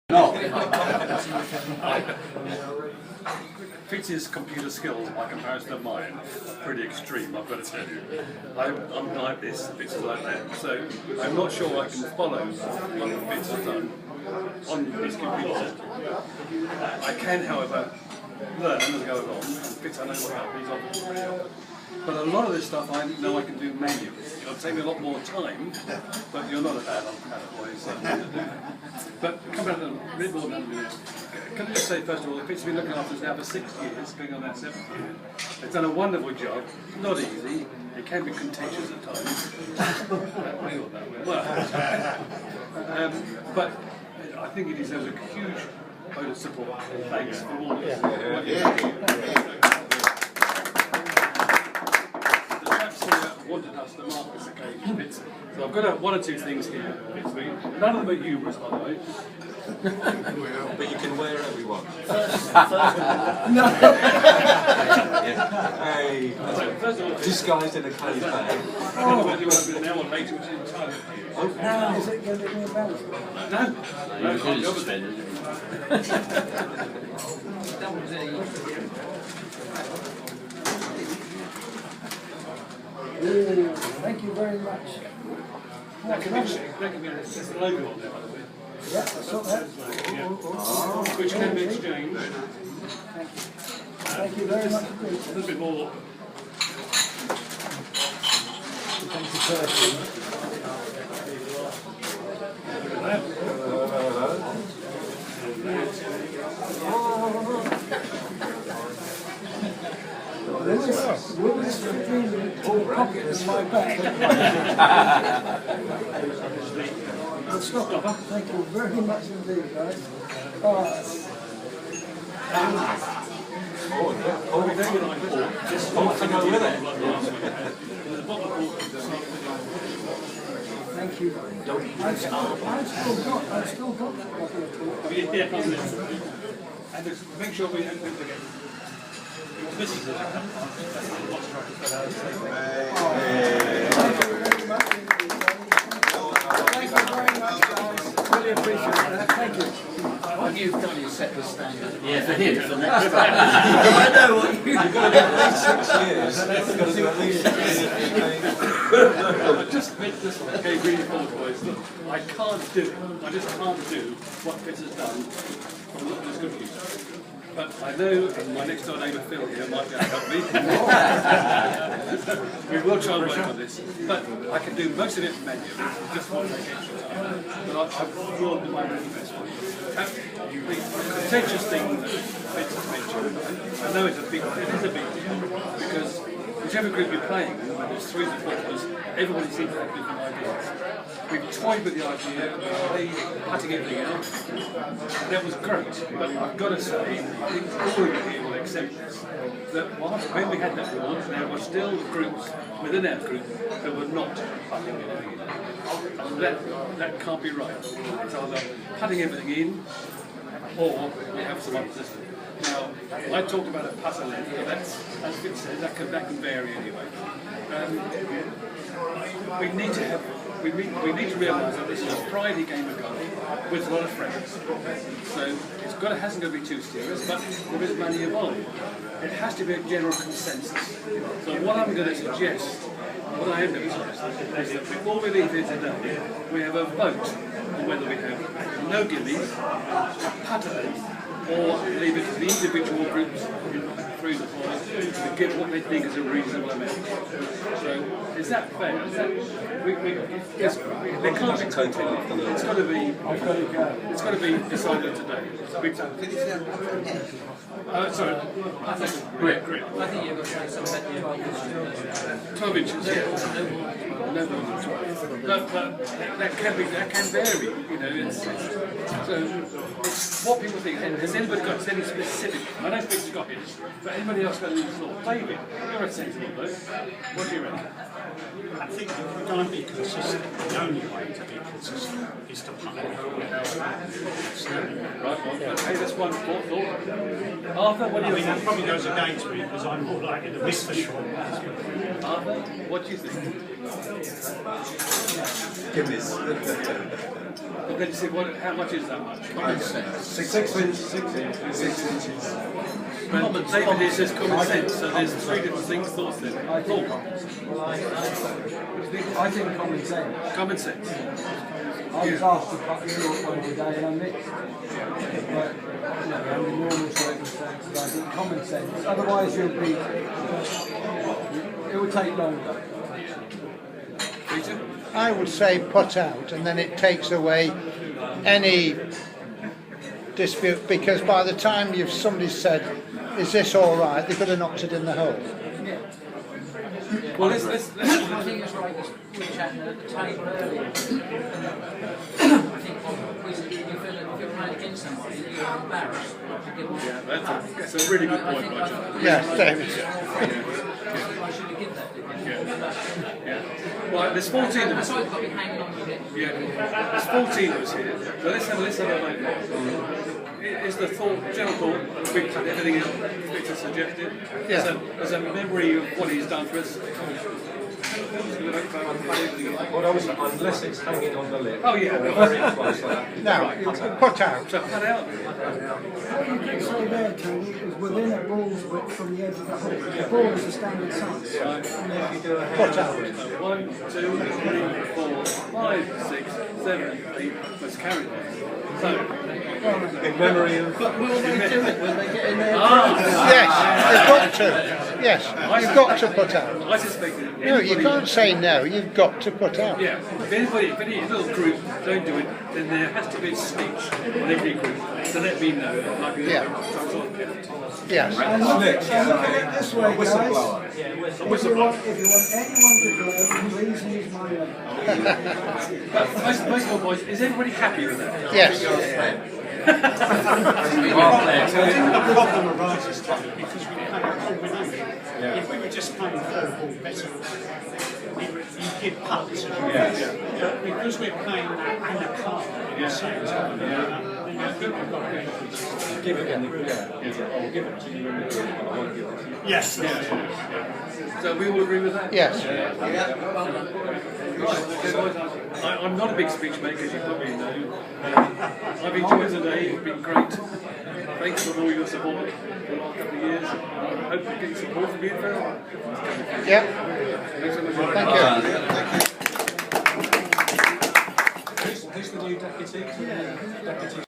No. Fitz's computer skills, by comparison to mine, are pretty extreme, I've got to tell you. I'm like this, Fitz is like that. So I'm not sure I can follow what Fitz has done on his computer. I can, however, learn as I go along, and Fitz, I know what he's on. But a lot of this stuff I know I can do manually. It'll take me a lot more time, but you're not a bad boy, so but come back a bit more than a minute. Can I just say, first of all, Fitz has been looking after us now for 6 years, going on that 7th year. It's done a wonderful job, not easy, it can be contentious at times. But I think it deserves a huge vote of support. Thanks for all of it. Wanted us to mark this occasion, Fitz. So I've got one or two things here, Fitz. None of them are humorous, by the way. But you can wear whatever you want. No. Hey, First of all, disguised in a cave bag. whether you want to be now or later, which is entirely up to you. Now, is it going to be embarrassing? No, it's not the other thing. Ooh, thank you very much. That can be there's the logo on there, by the way. Yeah, I saw that. Which can be exchanged. Thank you very much A indeed. little bit more. Thank you personally. Willis between the two pockets in my back. Good stuff. Thank you very much indeed, guys. To go with it. Thank you. I've still got that copy of Yeah, and just make sure we don't forget. This is it. Thank you very much, guys. Really appreciate that. Thank you. What you've done is set the standard. Yeah, for him, for next time. I know what You've got to do at least 6 years. You've got to do at least 6 years. Just make this one. Okay, really boys. Look, I can't do it. I just can't do what Fitz has done from this computer. But I know my next door neighbour Phil here might be able to help me. We will try and work on this. But I can do most of it manually, just want to take extra time. But I will do my very best for you. The contentious thing that Fitz has mentioned, I know it is a big deal, because whichever group you're playing, when there's 3 supporters, everybody seems to have different ideas. We've toyed with the idea of cutting everything out, and that was great, but I've got to say, I think all of you here will accept this, that when we had that board, there were still groups within our group that were not cutting everything in. And that can't be right. It's either cutting everything in, or we have some other system. Now, I talked about a putter length, but that's, as Fitz said, that can vary anyway. We need to realise that this is a Friday game of golf with a lot of friends. So it hasn't got to be too serious, but there is money involved. It has to be a general consensus. So what I'm going to suggest, what I am going to suggest, is that before we leave here today, we have a vote on whether we have no gillies, putter length, or leave it to the individual groups through the points to get what they think is a reasonable amount. So, is that fair? Is that, it's got to be decided today. Sorry, I think grit. I think you're going to say something about 12 inches, yeah. No more than 12. But that can vary, you know. So it's what people think. Has anybody got any specific? I know Fitz has got his, but anybody else got any thought? David, you're a sensible bloke. What do you reckon? I think if we're going to be consistent, the only way to be consistent is to punt it. Right, well, okay, that's one thought. Arthur, what do you think? That probably goes against me because I'm more likely to miss the shot. Arthur, What do you think? Give this. But then you say, how much is that much? Common sense. 6 inches. But David here says common sense, so there's three different things, thoughts then. Thought. I think common sense. Common sense. I was asked to cut short one today and I mixed. But, you know, under normal circumstances, I think common sense. Otherwise, it will take longer. Peter? I would say put out, and then it takes away any dispute, because by the time somebody said, is this all right, they could have knocked it in the hole. Well, let's I think it's right, we were chatting at the table earlier. I think you feel that if you're playing against somebody, you're embarrassed not to give them. that's a really good point, Roger. Yes, David. I should have given that to you. Right, there's 14 of us. That's why you've got to be hanging on to it. Yeah, there's 14 of us here. So let's have a vote. Is the general thought, everything Victor suggested, as a memory of what he's done for us? Unless it's hanging on the lip. Oh yeah. Very close like that. Now, put out. So cut out. What you did say there, Tony, is within a ball's width from the edge of the hole. The ball is a standard size. Put out. 1, 2, 3, 4, 5, 6, 7, 8. Let's carry that. So, In memory of. But will they do it when they get in there? Yes, you've got to. Yes, you've got to put out. I suspect that No, you can't say no, you've got to put out. Yeah, if any little group don't do it, then there has to be a speech in every group to let me know. Yeah. Yes. And look at it this way, guys. Whistleblower. If you want anyone to blow, please use my name. But most of all, boys, is everybody happy with that? Yes. I think the problem arises because we play a combination. If we were just playing football better, you give putts. But because we're playing that and a card at the same time, then I think we've got to Give it in the I'll give it to you in the group, but I won't give it to you. Yes. So we all agree with that? Yes. I'm not a big speech maker, as you probably know. I've enjoyed today, it's been great. Thanks for all your support for the last couple of years. I hope you get support from you, Phil. Yep. Thanks so much. Thank you. Who's the new deputy? Deputy